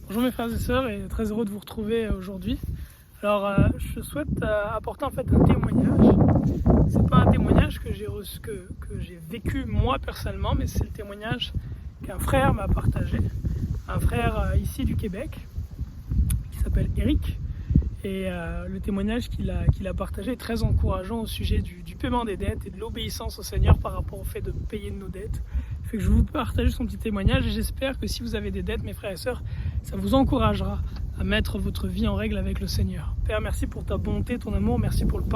Bonjour mes frères et sœurs, et très heureux de vous retrouver aujourd'hui. Alors je souhaite apporter en fait un témoignage. C'est pas un témoignage que j'ai vécu moi personnellement, mais c'est le témoignage qu'un frère m'a partagé. Un frère ici du Québec qui s'appelle Eric. Et le témoignage qu'il a partagé est très encourageant au sujet du paiement des dettes et de l'obéissance au Seigneur par rapport au fait de payer nos dettes. Fait que je vais vous partager son petit témoignage et j'espère que si vous avez des dettes, mes frères et sœurs, ça vous encouragera à mettre votre vie en règle avec le Seigneur. Père, merci pour ta bonté, ton amour, merci pour le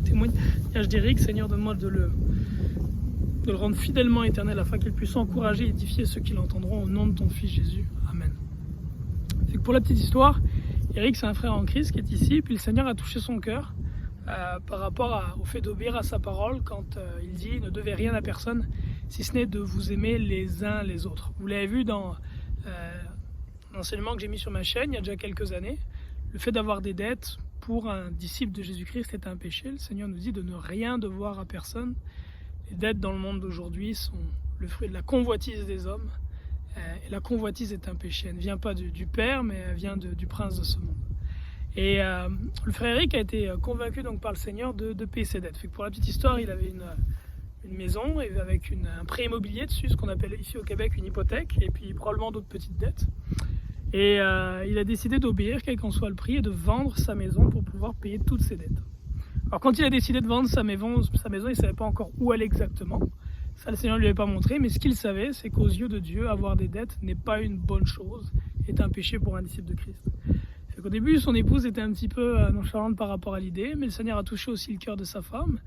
témoignage d'Eric. Seigneur, donne-moi de le rendre fidèlement éternel afin qu'il puisse encourager et édifier ceux qui l'entendront au nom de ton Fils Jésus. Amen. Fait que pour la petite histoire, Eric, c'est un frère en Christ qui est ici, puis le Seigneur a touché son cœur par rapport au fait d'obéir à sa parole quand il dit « Ne devez rien à personne, si ce n'est de vous aimer les uns les autres ». Vous l'avez vu dans l'enseignement que j'ai mis sur ma chaîne il y a déjà quelques années. Le fait d'avoir des dettes pour un disciple de Jésus-Christ est un péché. Le Seigneur nous dit de ne rien devoir à personne. Les dettes dans le monde d'aujourd'hui sont le fruit de la convoitise des hommes. Et la convoitise est un péché. Elle ne vient pas du Père, mais elle vient du prince de ce monde. Et le frère Eric a été convaincu donc par le Seigneur de payer ses dettes. Fait que pour la petite histoire, il avait une maison avec un prêt immobilier dessus, ce qu'on appelle ici au Québec une hypothèque, et puis probablement d'autres petites dettes. Et il a décidé d'obéir, quel qu'en soit le prix, et de vendre sa maison pour pouvoir payer toutes ses dettes. Alors quand il a décidé de vendre sa maison, il ne savait pas encore où aller exactement. Ça, le Seigneur ne lui avait pas montré, mais ce qu'il savait, c'est qu'aux yeux de Dieu, avoir des dettes n'est pas une bonne chose, est un péché pour un disciple de Christ. Au début, son épouse était un petit peu nonchalante par rapport à l'idée, mais le Seigneur a touché aussi le cœur de sa femme.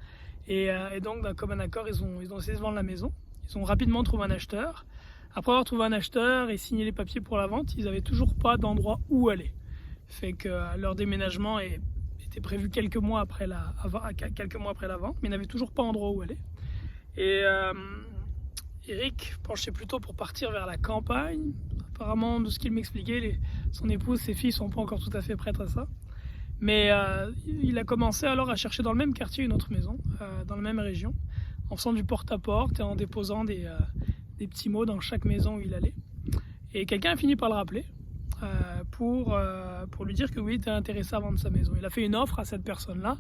Et donc, d'un commun accord, ils ont essayé de vendre la maison. Ils ont rapidement trouvé un acheteur. Après avoir trouvé un acheteur et signé les papiers pour la vente, ils n'avaient toujours pas d'endroit où aller. Fait que leur déménagement était prévu quelques mois après la vente, mais ils n'avaient toujours pas d'endroit où aller. Et Eric penchait plutôt pour partir vers la campagne. Apparemment, de ce qu'il m'expliquait, son épouse, ses filles ne sont pas encore tout à fait prêtes à ça. Mais il a commencé alors à chercher dans le même quartier une autre maison, dans la même région, en faisant du porte-à-porte et en déposant des petits mots dans chaque maison où il allait. Et quelqu'un a fini par le rappeler pour lui dire que oui, il était intéressé à vendre sa maison. Il a fait une offre à cette personne-là,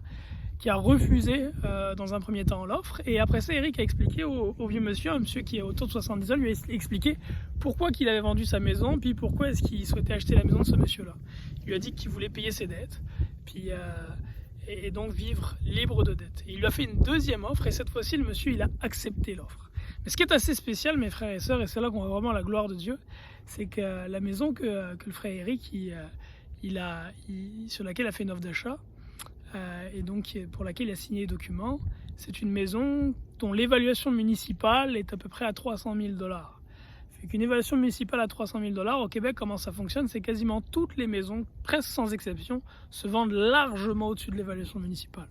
qui a refusé dans un premier temps l'offre. Et après ça, Eric a expliqué au vieux monsieur, un monsieur qui est autour de 70 ans, lui a expliqué pourquoi qu'il avait vendu sa maison, puis pourquoi est-ce qu'il souhaitait acheter la maison de ce monsieur-là. Il lui a dit qu'il voulait payer ses dettes, puis, et donc vivre libre de dettes. Et il lui a fait une deuxième offre, et cette fois-ci, le monsieur, il a accepté l'offre. Mais ce qui est assez spécial, mes frères et sœurs, et c'est là qu'on voit vraiment la gloire de Dieu, c'est que la maison que le frère Eric, sur laquelle il a fait une offre d'achat, et donc pour laquelle il a signé les documents, c'est une maison dont l'évaluation municipale est à peu près à 300 000 $. Fait qu'une évaluation municipale à 300 000 $ au Québec, comment ça fonctionne, c'est quasiment toutes les maisons, presque sans exception, se vendent largement au-dessus de l'évaluation municipale.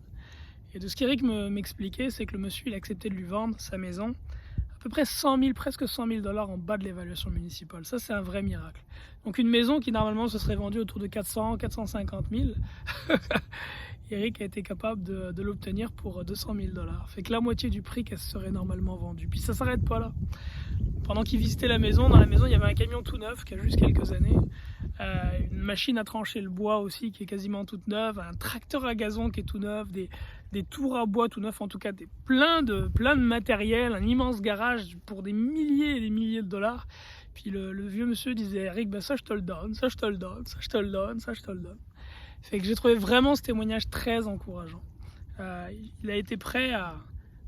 Et de ce qu'Eric m'expliquait, c'est que le monsieur il a accepté de lui vendre sa maison à peu près presque 100 000 $ en bas de l'évaluation municipale. Ça, c'est un vrai miracle. Donc une maison qui normalement se serait vendue autour de 450 000 Eric a été capable de l'obtenir pour 200 000 $. Fait que la moitié du prix qu'elle serait normalement vendue. Puis ça s'arrête pas là. Pendant qu'il visitait la maison, dans la maison, il y avait un camion tout neuf qui a juste quelques années. Une machine à trancher le bois aussi qui est quasiment toute neuve. Un tracteur à gazon qui est tout neuf. Des tours à bois tout neufs. En tout cas, plein de matériel. Un immense garage pour des milliers et des milliers de dollars. Puis le vieux monsieur disait, Eric, ben ça je te le donne, ça je te le donne, ça je te le donne, ça je te le donne. Fait que j'ai trouvé vraiment ce témoignage très encourageant. Il a été prêt à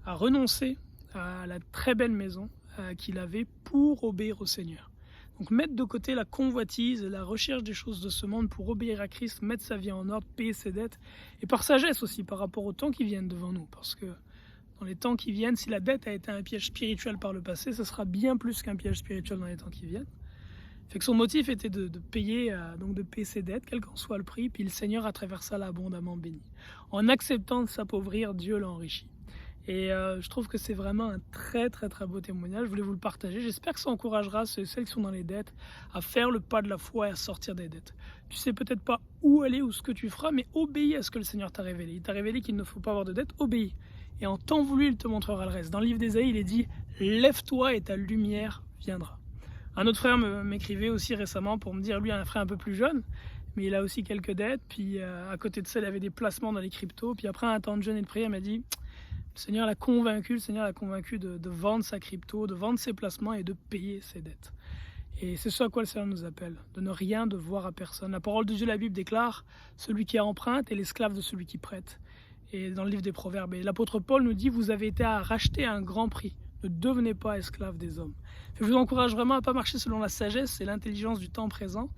renoncer à la très belle maison qu'il avait pour obéir au Seigneur. Donc mettre de côté la convoitise et la recherche des choses de ce monde pour obéir à Christ, mettre sa vie en ordre, payer ses dettes, et par sagesse aussi par rapport aux temps qui viennent devant nous. Parce que dans les temps qui viennent, si la dette a été un piège spirituel par le passé, ce sera bien plus qu'un piège spirituel dans les temps qui viennent. Fait que son motif était de payer ses dettes, quel qu'en soit le prix, puis le Seigneur à travers ça l'a abondamment béni. En acceptant de s'appauvrir, Dieu l'a enrichi. Et je trouve que c'est vraiment un très très très beau témoignage, je voulais vous le partager. J'espère que ça encouragera celles qui sont dans les dettes à faire le pas de la foi et à sortir des dettes. Tu sais peut-être pas où aller ou ce que tu feras, mais obéis à ce que le Seigneur t'a révélé. Il t'a révélé qu'il ne faut pas avoir de dettes, obéis. Et en temps voulu, il te montrera le reste. Dans le livre d'Ésaïe, il est dit « Lève-toi et ta lumière viendra ». Un autre frère m'écrivait aussi récemment pour me dire, lui, un frère un peu plus jeune, mais il a aussi quelques dettes. Puis à côté de ça, il avait des placements dans les cryptos. Puis après un temps de jeûne et de prière, il m'a dit, le Seigneur l'a convaincu, de vendre sa crypto, de vendre ses placements et de payer ses dettes. Et c'est ce à quoi le Seigneur nous appelle, de ne rien devoir à personne. La parole de Dieu, la Bible déclare, celui qui emprunte est l'esclave de celui qui prête. Et dans le livre des Proverbes, et l'apôtre Paul nous dit, vous avez été rachetés à un grand prix. Ne devenez pas esclaves des hommes. Je vous encourage vraiment à ne pas marcher selon la sagesse et l'intelligence du temps présent,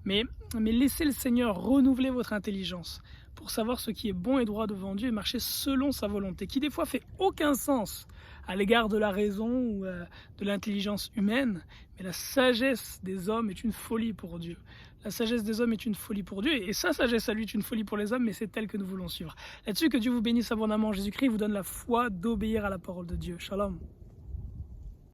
mais laissez le Seigneur renouveler votre intelligence pour savoir ce qui est bon et droit devant Dieu et marcher selon sa volonté, qui des fois fait aucun sens à l'égard de la raison ou de l'intelligence humaine, mais la sagesse des hommes est une folie pour Dieu. La sagesse des hommes est une folie pour Dieu, et sa sagesse à lui est une folie pour les hommes, mais c'est elle que nous voulons suivre. Là-dessus, que Dieu vous bénisse abondamment. Jésus-Christ vous donne la foi d'obéir à la parole de Dieu. Shalom.